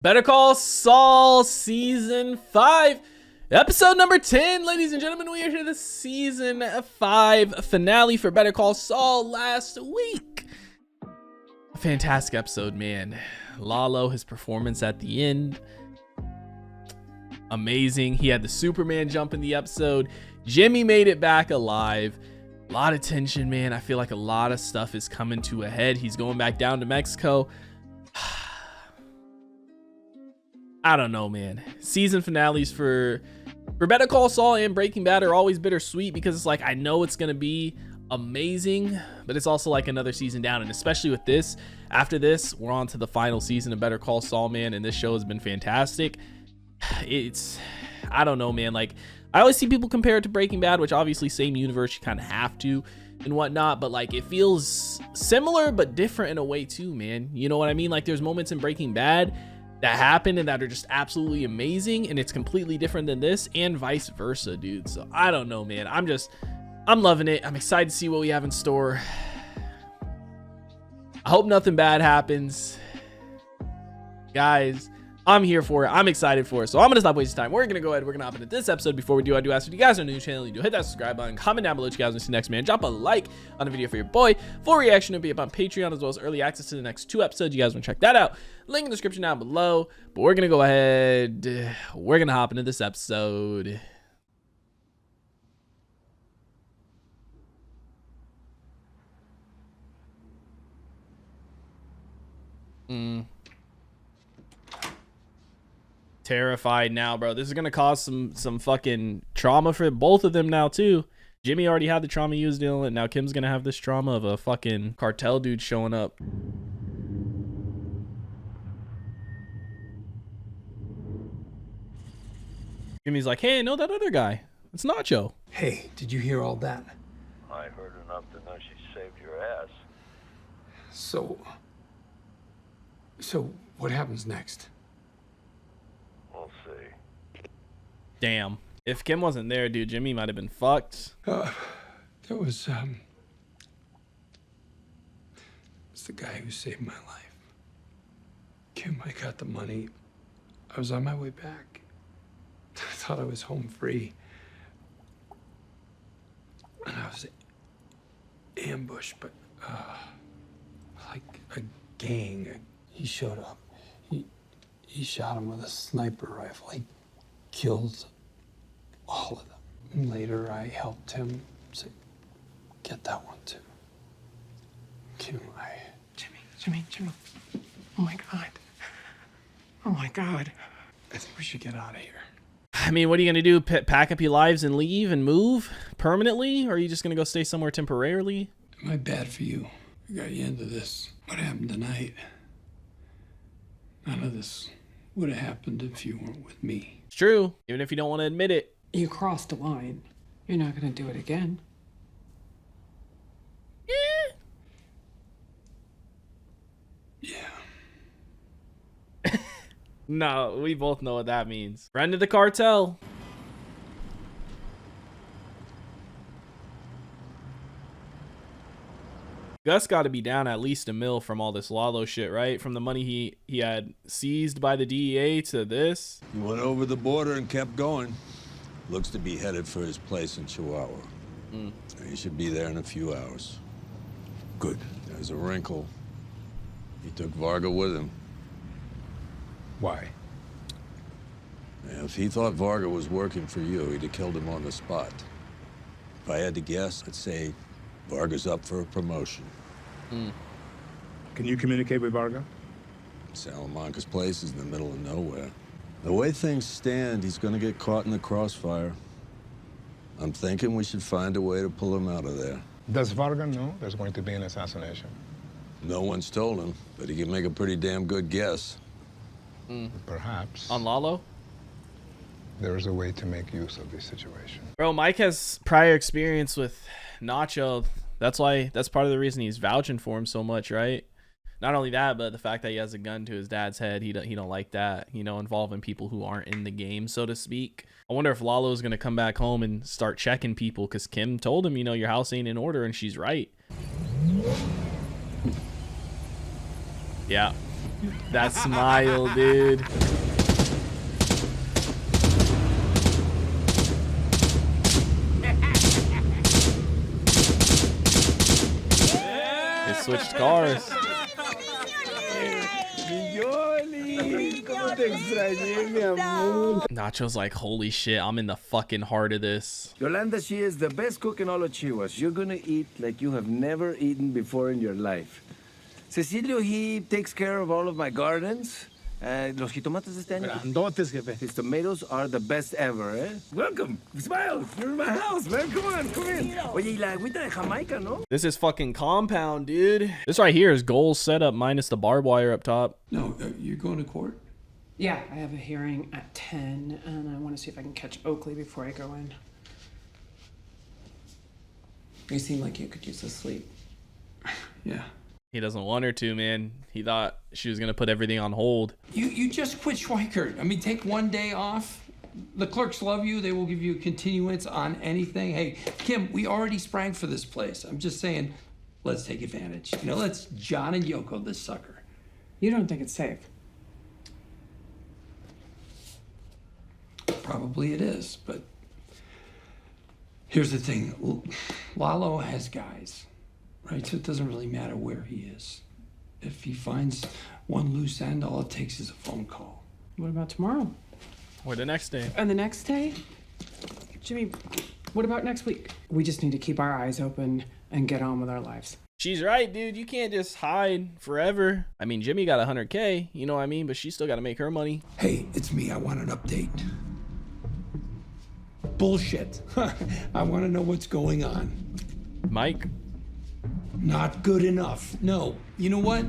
Better Call Saul season 5 episode number 10. Ladies and gentlemen, we are here the season 5 finale for Better Call Saul last week. A fantastic episode, man. Lalo, his performance at the end, amazing. He had the Superman jump in the episode. Jimmy made it back alive. A lot of tension, man. I feel like a lot of stuff is coming to a head. He's going back down to Mexico. I don't know, man. Season finales for Better Call Saul and Breaking Bad are always bittersweet because it's like, I know it's going to be amazing, but it's also like another season down. And especially with this, after this, we're on to the final season of Better Call Saul, man. And this show has been fantastic. I don't know, man. Like, I always see people compare it to Breaking Bad, which obviously same universe, you kind of have to and whatnot, but like it feels similar but different in a way too, man. You know what I mean? Like there's moments in Breaking Bad that happen and that are just absolutely amazing, and it's completely different than this, and vice versa, dude. So I don't know, man. I'm loving it. I'm excited to see what we have in store. I hope nothing bad happens, guys. I'm here for it. I'm excited for it. So I'm gonna stop wasting time. We're gonna go ahead. We're gonna hop into this episode. Before we do, I do ask if you guys are new to the channel, you do hit that subscribe button, comment down below what you guys want to see next, man. Drop a like on the video for your boy. Full reaction will be up on Patreon, as well as early access to the next 2 episodes. You guys want to check that out? Link in the description down below. But we're gonna go ahead. We're gonna hop into this episode. Terrified now, bro. This is gonna cause some fucking trauma for both of them now too. Jimmy already had the trauma he was dealing with. Now Kim's gonna have this trauma of a fucking cartel dude showing up. Jimmy's like, hey, I know that other guy. It's Nacho. Hey, did you hear all that? I heard enough to know she saved your ass. So what happens next? We'll see. Damn. If Kim wasn't there, dude, Jimmy might have been fucked. There was it's the guy who saved my life. Kim, I got the money. I was on my way back. I thought I was home free. And I was ambushed, but like a gang. He showed up. He shot him with a sniper rifle. He killed all of them. And later I helped him to get that one too. Kim, Jimmy. Oh my God. Oh my God. I think we should get out of here. I mean, what are you gonna do? Pack up your lives and leave and move permanently? Or are you just gonna go stay somewhere temporarily? Am I bad for you? I got you into this. What happened tonight? None of this would have happened if you weren't with me. It's true, even if you don't want to admit it. You crossed a line. You're not gonna do it again. Yeah. No, we both know what that means. Friend of the cartel. Gus got to be down at least $1 million from all this Lalo shit, right? From the money he had seized by the DEA to this. He went over the border and kept going. Looks to be headed for his place in Chihuahua. He should be there in a few hours. Good. There's a wrinkle. He took Varga with him. Why? If he thought Varga was working for you, he'd have killed him on the spot. If I had to guess, I'd say Varga's up for a promotion. Can you communicate with Varga? Salamanca's place is in the middle of nowhere. The way things stand, he's gonna get caught in the crossfire. I'm thinking we should find a way to pull him out of there. Does Varga know there's going to be an assassination? No one's told him, but he can make a pretty damn good guess. Perhaps On Lalo? there is a way to make use of this situation. Bro, Mike has prior experience with Nacho. That's part of the reason he's vouching for him so much, right? Not only that, but the fact that he has a gun to his dad's head, he don't like that, you know, involving people who aren't in the game, so to speak. I wonder if Lalo's gonna come back home and start checking people, because Kim told him, you know, your house ain't in order, and she's right. Yeah. That smile, dude. They switched cars. Nacho's like, holy shit, I'm in the fucking heart of this. Yolanda, she is the best cook in all of Chihuahua. You're gonna eat like you have never eaten before in your life. Cecilio, he takes care of all of my gardens. Los jitomates de este año. Grandotes, jefe. His tomatoes are the best ever, eh? Welcome. Smile. You're in my house, man. Come on, come in. Oye, y la agüita de Jamaica, ¿no? This is fucking compound, dude. This right here is goal setup minus the barbed wire up top. No, you're going to court? Yeah, I have a hearing at 10, and I want to see if I can catch Oakley before I go in. You seem like you could use the sleep. Yeah. He doesn't want her to, man. He thought she was gonna put everything on hold. You just quit Schweikert. I mean, take one day off. The clerks love you. They will give you a continuance on anything. Hey, Kim, we already sprang for this place. I'm just saying, let's take advantage. You know, let's John and Yoko this sucker. You don't think it's safe? Probably it is, but here's the thing. Lalo has guys, right? So it doesn't really matter where he is. If he finds one loose end, all it takes is a phone call. What about tomorrow? Or the next day. And the next day? Jimmy, what about next week? We just need to keep our eyes open and get on with our lives. She's right, dude. You can't just hide forever. I mean, Jimmy got 100K, you know what I mean? But she still got to make her money. Hey, it's me. I want an update. Bullshit. I want to know what's going on. Mike? Not good enough. No. You know what?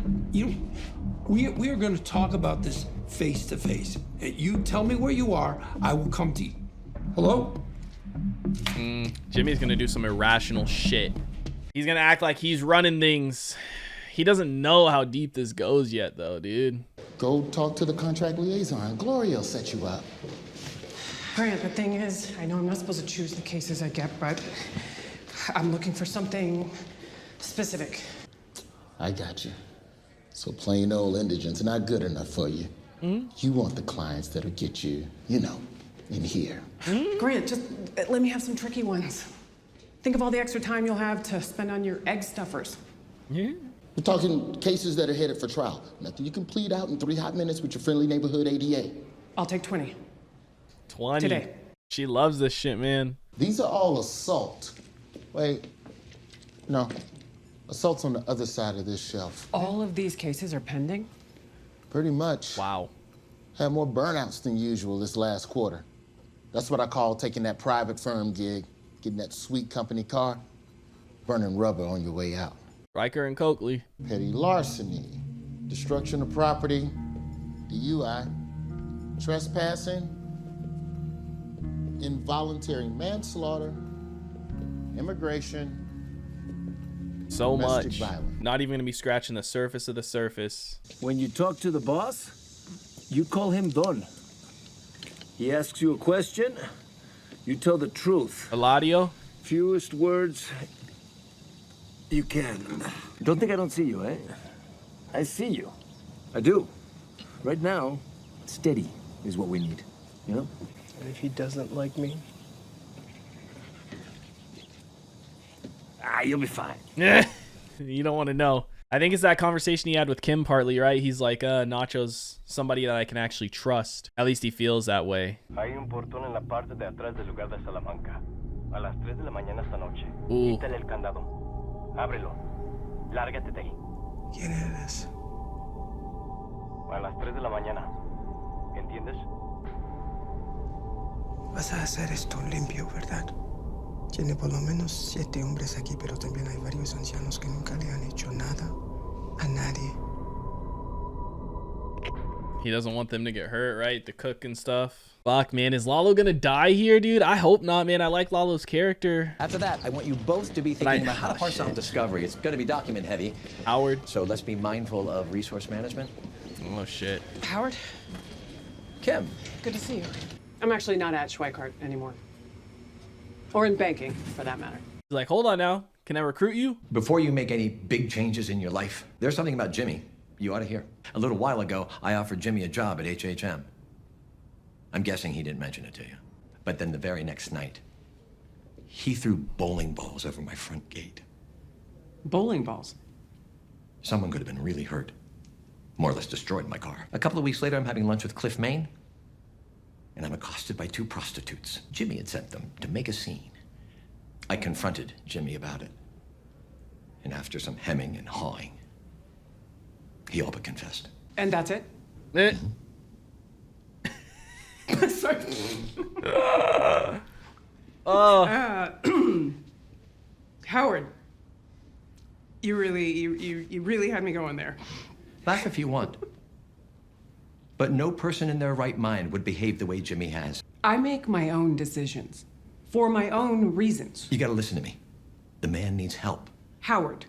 We are going to talk about this face to face. You tell me where you are. I will come to you. Hello? Jimmy's going to do some irrational shit. He's going to act like he's running things. He doesn't know how deep this goes yet, though, dude. Go talk to the contract liaison. Gloria will set you up. Grant, the thing is, I know I'm not supposed to choose the cases I get, but I'm looking for something specific. I got you. So plain old indigent's not good enough for you. You want the clients that'll get you, you know, in here. Grant, just let me have some tricky ones. Think of all the extra time you'll have to spend on your egg stuffers. We're talking cases that are headed for trial. Nothing you can plead out in 3 hot minutes with your friendly neighborhood ADA. I'll take 20. 20. Today. She loves this shit, man. These are all assault. Wait, no. Assault's on the other side of this shelf. All of these cases are pending? Pretty much. Wow. Had more burnouts than usual this last quarter. That's what I call taking that private firm gig, getting that sweet company car, burning rubber on your way out. Riker and Coakley. Petty larceny, destruction of property, DUI, trespassing, involuntary manslaughter, immigration, So domestic much. violence. Not even going to be scratching the surface of the surface. When you talk to the boss, you call him Don. He asks you a question, you tell the truth. Eladio? Fewest words you can. Don't think I don't see you, eh? I see you. I do. Right now, steady is what we need, you know? And if he doesn't like me? You'll be fine. You don't want to know. I think it's that conversation he had with Kim partly, right? He's like, Nacho's somebody that I can actually trust. At least he feels that way. Hay un portón en la parte de atrás del lugar de Salamanca. A las 3 de la mañana esta noche. Ooh. Quítale el candado. Ábrelo. Lárgate de ahí. ¿Quién eres? A las 3 de la mañana. ¿Entiendes? Vas a hacer esto limpio, ¿verdad? Tiene por lo menos 7 hombres aquí, pero también hay varios ancianos que nunca le han hecho nada a nadie. He doesn't want them to get hurt, right? The cook and stuff. Fuck, man. Is Lalo gonna die here, dude? I hope not, man. I like Lalo's character. After that, I want you both to be thinking about how to parse out discovery. It's going to be document heavy. Howard. So let's be mindful of resource management. Oh, shit. Howard, Kim, good to see you. I'm actually not at Schweikart anymore. Or in banking, for that matter. He's like, hold on now. Can I recruit you? before you make any big changes in your life, there's something about Jimmy. You ought to hear. A little while ago, I offered Jimmy a job at HHM. I'm guessing he didn't mention it to you. But then the very next night, he threw bowling balls over my front gate. Bowling balls? Someone could have been really hurt. More or less destroyed my car. A couple of weeks later, I'm having lunch with Cliff Maine, and I'm accosted by 2 prostitutes. Jimmy had sent them to make a scene. I confronted Jimmy about it. And after some hemming and hawing, he all but confessed. And that's it? Sorry. Howard, you really had me going there. Laugh if you want. But no person in their right mind would behave the way Jimmy has. I make my own decisions for my own reasons. You gotta listen to me. The man needs help. Howard,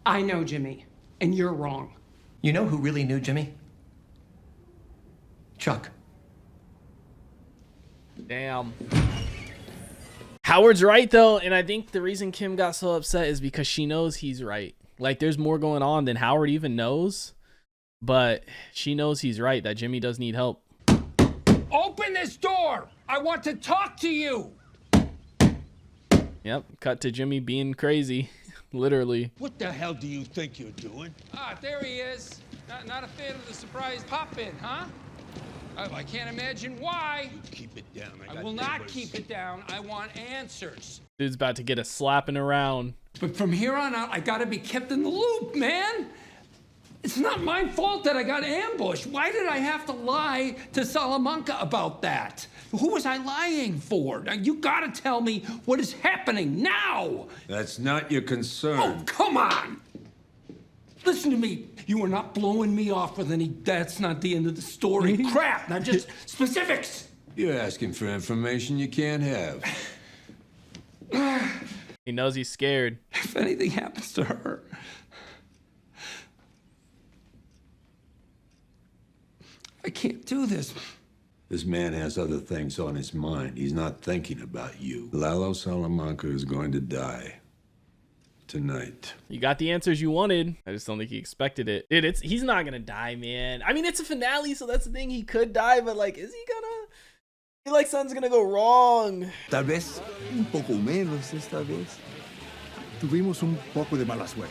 I know Jimmy, and you're wrong. You know who really knew Jimmy? Chuck. Damn. Howard's right though, and I think the reason Kim got so upset is because she knows he's right. Like there's more going on than Howard even knows, but she knows he's right, that Jimmy does need help. Open this door! I want to talk to you! Yep, cut to Jimmy being crazy, literally. What the hell do you think you're doing? Ah, there he is. Not a fan of the surprise pop-in, huh? I can't imagine why. You keep it down. I will not keep it down. I want answers. Dude's about to get a slapping around. But from here on out, I gotta be kept in the loop, man. It's not my fault that I got ambushed. Why did I have to lie to Salamanca about that? Who was I lying for? Now, you gotta tell me what is happening now. That's not your concern. Oh, come on. Listen to me. You are not blowing me off with any, that's not the end of the story. Crap, now just specifics. You're asking for information you can't have. He knows he's scared. If anything happens to her, I can't do this. This man has other things on his mind. He's not thinking about you. Lalo Salamanca is going to die. Tonight. You got the answers you wanted. I just don't think he expected it. Dude, he's not gonna die, man. I mean, it's a finale, so that's the thing. He could die, but like, is he gonna? I feel like something's gonna go wrong. Tal vez un poco menos esta vez. Tuvimos un poco de mala suerte.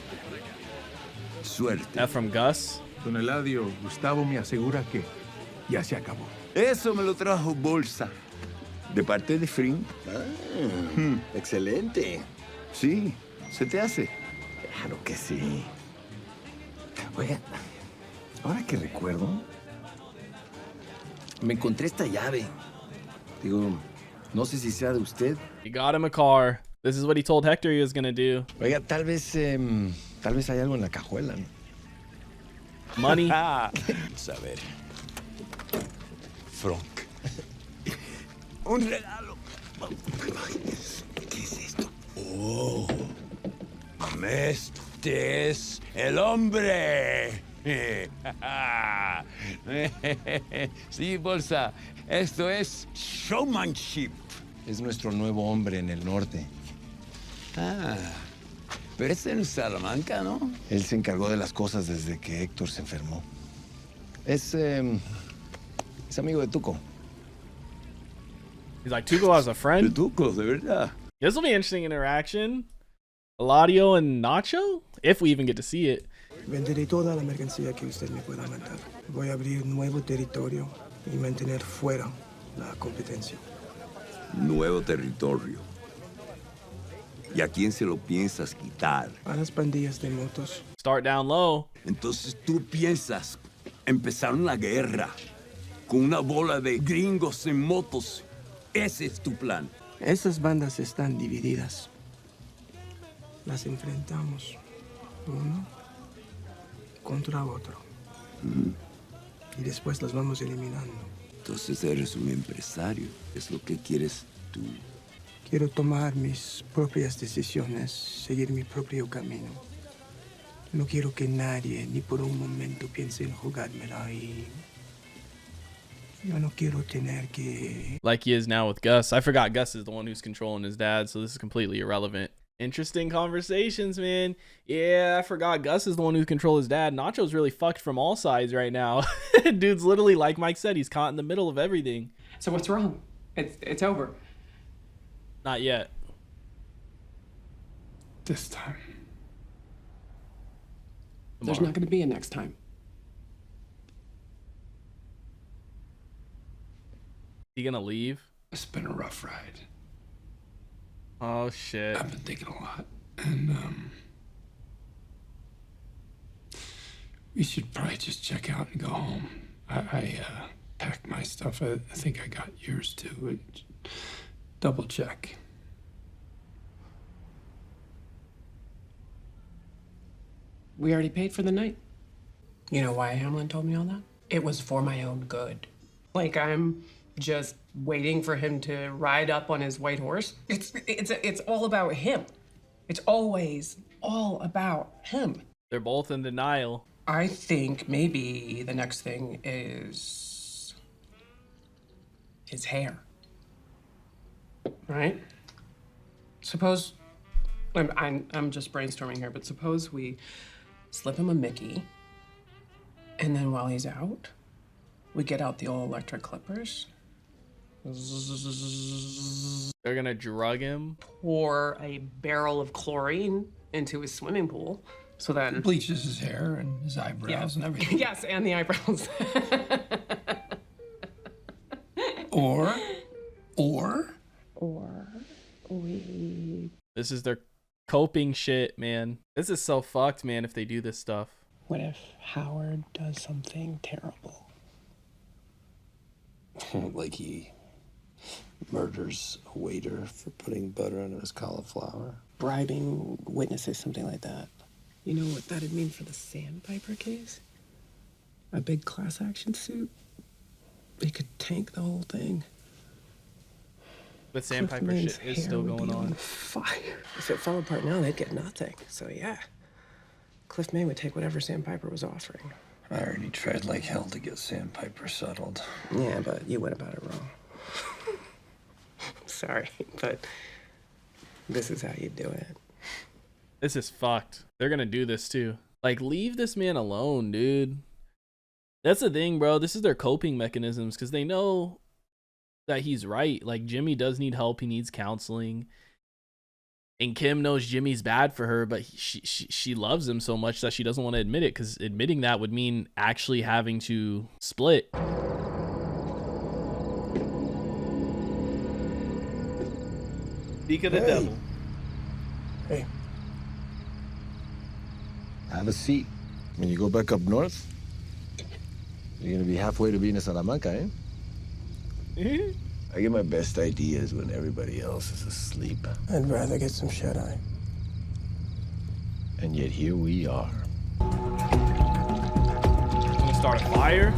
Suerte. That from Gus. Don Eladio, Gustavo me asegura que ya se acabó. Eso me lo trajo Bolsa. De parte de Fring. Excelente. Sí. ¿Se te hace? Claro que sí. Oiga, ahora que recuerdo, me encontré esta llave. Digo, no sé si sea de usted. He got him a car. This is what he told Hector he was gonna do. Oiga, tal vez hay algo en la cajuela, ¿no? Money. Vamos a ver. Frank. Un regalo. ¿Qué es esto? Oh. Este es el hombre. Sí, Bolsa. Esto es showmanship. Es nuestro nuevo hombre en el norte. Pero es en Salamanca, ¿no? Él se encargó de las cosas desde que Héctor se enfermó. Es amigo de Tuco. He's like, Tuco has a friend? De Tuco, de verdad. This will be an interesting interaction. Eladio and Nacho? If we even get to see it. Venderé toda la mercancía que usted me pueda mandar. Voy a abrir nuevo territorio y mantener fuera la competencia. Nuevo territorio. ¿Y a quién se lo piensas quitar? A las pandillas de motos. Start down low. Entonces tú piensas empezar una guerra con una bola de gringos en motos. Ese es tu plan. Esas bandas están divididas. Las enfrentamos uno contra otro. Y después las vamos eliminando. Entonces eres un empresario. Es lo que quieres tú. Quiero tomar mis propias decisiones, seguir mi propio camino. No quiero que nadie, ni por un momento, piense en jugármela y... Yo no quiero tener que... Like he is now with Gus. I forgot Gus is the one who's controlling his dad, so this is completely irrelevant. Interesting conversations, man. Yeah, I forgot Gus is the one who controls his dad. Nacho's really fucked from all sides right now. Dude's literally, like Mike said, he's caught in the middle of everything. So what's wrong? It's over. Not yet. This time. There's not going to be a next time. He gonna leave? It's been a rough ride. Oh shit. I've been thinking a lot, and we should probably just check out and go home. I packed my stuff. I think I got yours too. Double check. We already paid for the night. You know why Hamlin told me all that? It was for my own good. Like I'm just waiting for him to ride up on his white horse. It's all about him. It's always all about him. They're both in denial. I think maybe the next thing is his hair. Right? Suppose I'm just brainstorming here, but suppose we slip him a Mickey, and then while he's out, we get out the old electric clippers. They're gonna drug him. Pour a barrel of chlorine into his swimming pool, so then Bleaches his hair and his eyebrows and everything. Yes, and the eyebrows. Or we. This is their coping shit, man. This is so fucked, man, if they do this stuff. What if Howard does something terrible? Like he murders a waiter for putting butter on his cauliflower? Bribing witnesses, something like that. You know what that'd mean for the Sandpiper case? A big class action suit? They could tank the whole thing. But Sandpiper shit is still going on. Fire. If it fell apart now, they'd get nothing. So yeah, Cliff May would take whatever Sandpiper was offering. I already tried like hell to get Sandpiper settled. Yeah, but you went about it wrong. Sorry, but this is how you do it. This is fucked. They're gonna do this too. Like, leave this man alone, dude. That's the thing, bro. This is their coping mechanisms, because they know that he's right. Like, Jimmy does need help. He needs counseling. And Kim knows Jimmy's bad for her, but she loves him so much that she doesn't want to admit it, because admitting that would mean actually having to split. Speak of the devil. Hey. Have a seat. When you go back up north, you're gonna be halfway to being a Salamanca, eh? I get my best ideas when everybody else is asleep. I'd rather get some shut-eye. And yet here we are. Gonna start a fire?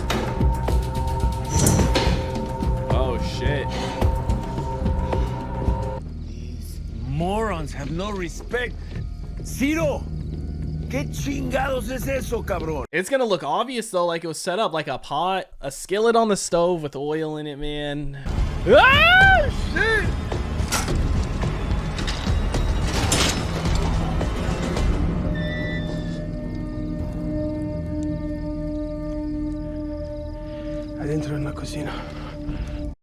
Oh shit. These morons have no respect. Ciro! ¿Qué chingados es eso, cabrón? It's gonna look obvious though, like it was set up like a pot, a skillet on the stove with oil in it, man. Ah, shit! Adentro en la cocina.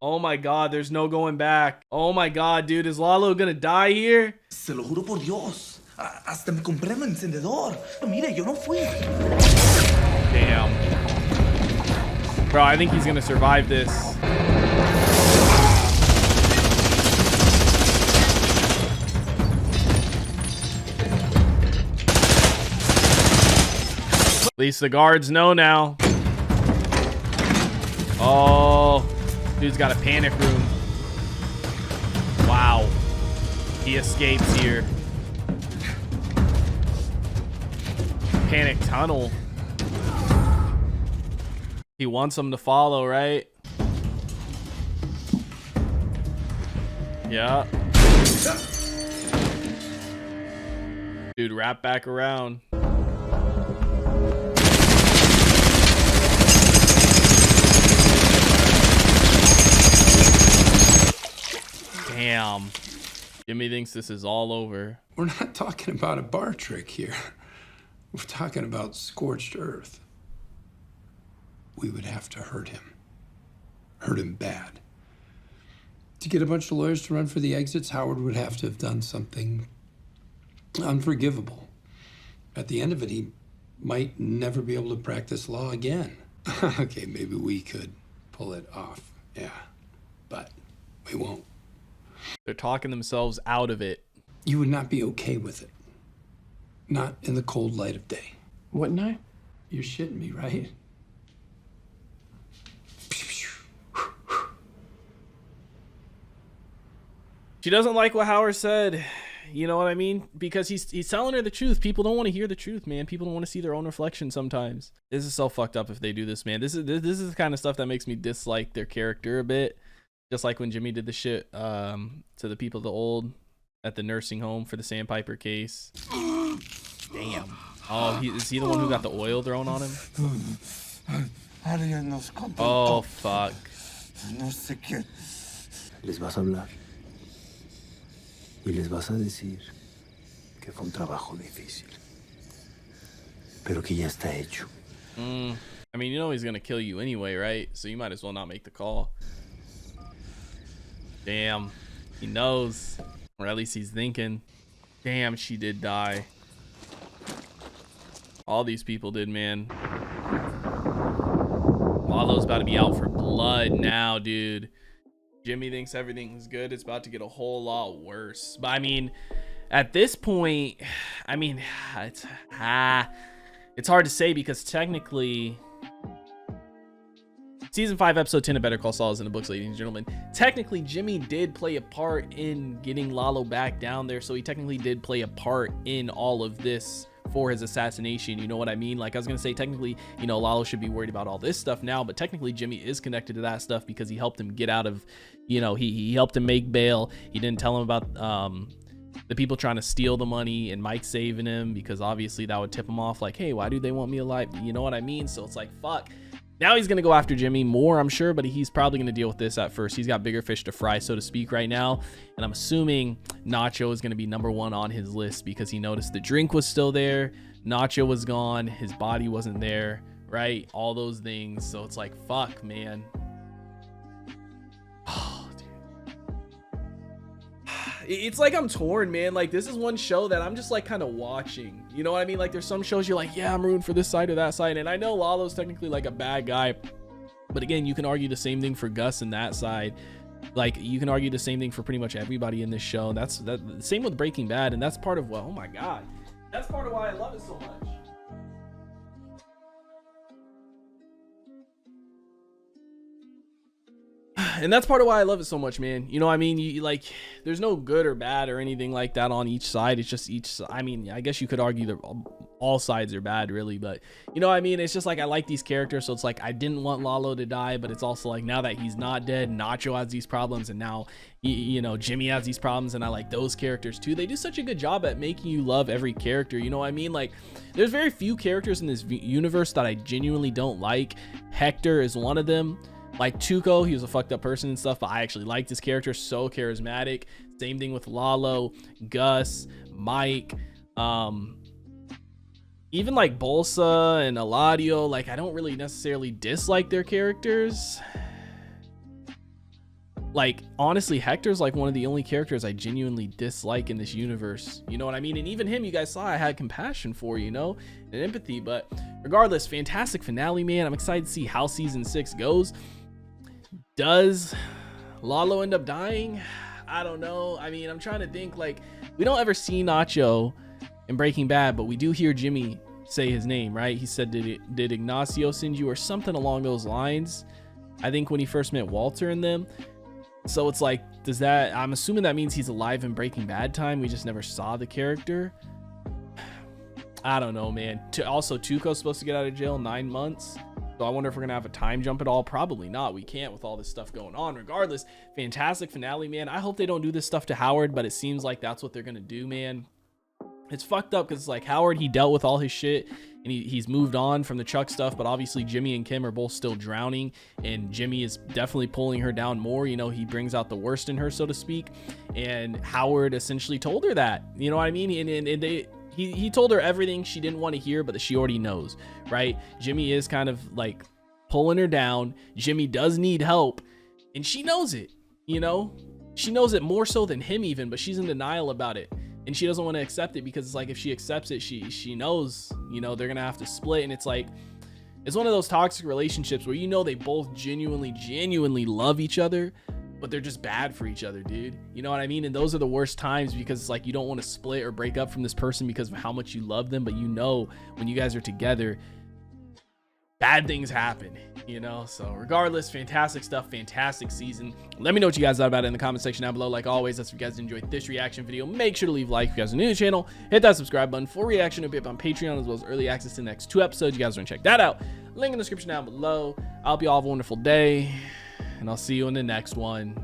Oh my god, there's no going back. Oh my god, dude, is Lalo gonna die here? Se lo juro por Dios. Hasta me compré un encendedor. Mire, yo no fui. Damn. Bro, I think he's gonna survive this. At least the guards know now. Oh, dude's got a panic room. Wow. He escapes here. Panic tunnel. He wants them to follow, right? Yeah. Dude, wrap back around. Damn. Jimmy thinks this is all over. We're not talking about a bar trick here. We're talking about scorched earth. We would have to hurt him. Hurt him bad. To get a bunch of lawyers to run for the exits, Howard would have to have done something unforgivable. At the end of it, he might never be able to practice law again. Okay, maybe we could pull it off, yeah, but we won't. They're talking themselves out of it. You would not be okay with it. Not in the cold light of day. Wouldn't I? You're shitting me, right? She doesn't like what Howard said. You know what I mean? Because he's telling her the truth. People don't want to hear the truth, man. People don't want to see their own reflection sometimes. This is so fucked up if they do this, man. This is the kind of stuff that makes me dislike their character a bit. Just like when Jimmy did the shit to the people at the nursing home for the Sandpiper case. Damn. Oh, is he the one who got the oil thrown on him? Oh, fuck. No sé qué. Les vas a hablar. Y les vas a decir que fue un trabajo difícil. Pero que ya está hecho. I mean, you know he's gonna kill you anyway, right? So you might as well not make the call. Damn. He knows. Or at least he's thinking. Damn, she did die. All these people did, man. Lalo's about to be out for blood now, dude. Jimmy thinks everything's good. It's about to get a whole lot worse. But I mean, at this point, I mean, it's hard to say because technically, season 5, episode 10 of Better Call Saul is in the books, ladies and gentlemen. Technically, Jimmy did play a part in getting Lalo back down there. So he technically did play a part in all of this for his assassination. You know what I mean? Like I was gonna say, technically, you know, Lalo should be worried about all this stuff now, but technically Jimmy is connected to that stuff because he helped him get out of, you know, he helped him make bail. He didn't tell him about the people trying to steal the money and Mike saving him, because obviously that would tip him off like, hey, why do they want me alive? You know what I mean? So it's like, fuck. Now he's going to go after Jimmy more, I'm sure, but he's probably going to deal with this at first. He's got bigger fish to fry, so to speak, right now. And I'm assuming Nacho is going to be number 1 on his list because he noticed the drink was still there. Nacho was gone. His body wasn't there, right? All those things. So it's like, fuck, man. Oh, dude. It's like I'm torn, man. Like, this is one show that I'm just like kind of watching. You know what I mean? Like, there's some shows you're like, yeah, I'm rooting for this side or that side. And I know Lalo's technically like a bad guy. But again, you can argue the same thing for Gus and that side. Like, you can argue the same thing for pretty much everybody in this show. And that's same with Breaking Bad. And that's part of what, oh my God. That's part of why I love it so much. And that's part of why I love it so much, man. You know what I mean? You like, there's no good or bad or anything like that on each side. It's just each, I mean, I guess you could argue that all sides are bad, really. But you know what I mean? It's just like, I like these characters. So it's like, I didn't want Lalo to die, but it's also like, now that he's not dead, Nacho has these problems. And now, you know, Jimmy has these problems. And I like those characters too. They do such a good job at making you love every character. You know what I mean? Like, there's very few characters in this universe that I genuinely don't like. Hector is one of them. Like Tuco, he was a fucked up person and stuff, but I actually liked his character, so charismatic. Same thing with Lalo, Gus, Mike, even like Bolsa and Eladio. Like, I don't really necessarily dislike their characters. Like, honestly, Hector's like one of the only characters I genuinely dislike in this universe. You know what I mean? And even him, you guys saw I had compassion for, you know, and empathy. But regardless, fantastic finale, man. I'm excited to see how season 6 goes. Does Lalo end up dying? I don't know. I mean, I'm trying to think, like, we don't ever see Nacho in Breaking Bad, but we do hear Jimmy say his name, right? He said, did Ignacio send you, or something along those lines? I think when he first met Walter and them. So it's like, does that, I'm assuming that means he's alive in Breaking Bad time. We just never saw the character. I don't know, man. Also, Tuco's supposed to get out of jail 9 months. So I wonder if we're going to have a time jump at all. Probably not. We can't with all this stuff going on. Regardless, fantastic finale, man. I hope they don't do this stuff to Howard, but it seems like that's what they're going to do, man. It's fucked up because, like, Howard, he dealt with all his shit and he's moved on from the Chuck stuff, but obviously Jimmy and Kim are both still drowning, and Jimmy is definitely pulling her down more. You know, he brings out the worst in her, so to speak, and Howard essentially told her that, you know what I mean? And he told her everything she didn't want to hear, but that she already knows, right? Jimmy is kind of like pulling her down. Jimmy does need help, and she knows it, you know? She knows it more so than him even, but she's in denial about it. And she doesn't want to accept it because it's like, if she accepts it, she knows, you know, they're going to have to split. And it's like, it's one of those toxic relationships where, you know, they both genuinely love each other, but they're just bad for each other, dude. You know what I mean? And those are the worst times, because it's like, you don't want to split or break up from this person because of how much you love them. But you know, when you guys are together, bad things happen, you know? So regardless, fantastic stuff, fantastic season. Let me know what you guys thought about it in the comment section down below. Like always, that's if you guys enjoyed this reaction video. Make sure to leave a like if you guys are new to the channel. Hit that subscribe button for reaction to be up on Patreon, as well as early access to the next 2 episodes. You guys want to check that out. Link in the description down below. I hope you all have a wonderful day, and I'll see you in the next one.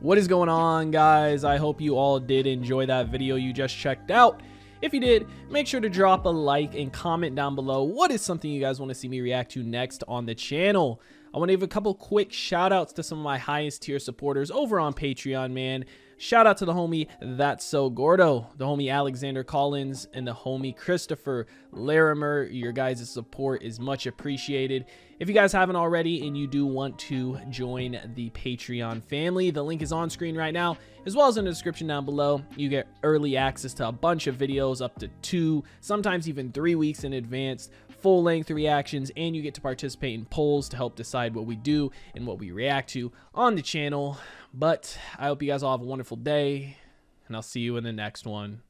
What is going on, guys? I hope you all did enjoy that video you just checked out. If you did, make sure to drop a like and comment down below what is something you guys want to see me react to next on the channel. I want to give a couple quick shout outs to some of my highest tier supporters over on Patreon, man. Shout out to the homie That's So Gordo, the homie Alexander Collins, and the homie Christopher Larimer. Your guys' support is much appreciated. If you guys haven't already and you do want to join the Patreon family, the link is on screen right now, as well as in the description down below. You get early access to a bunch of videos, up to 2, sometimes even 3 weeks in advance, full-length reactions, and you get to participate in polls to help decide what we do and what we react to on the channel. But I hope you guys all have a wonderful day, and I'll see you in the next one.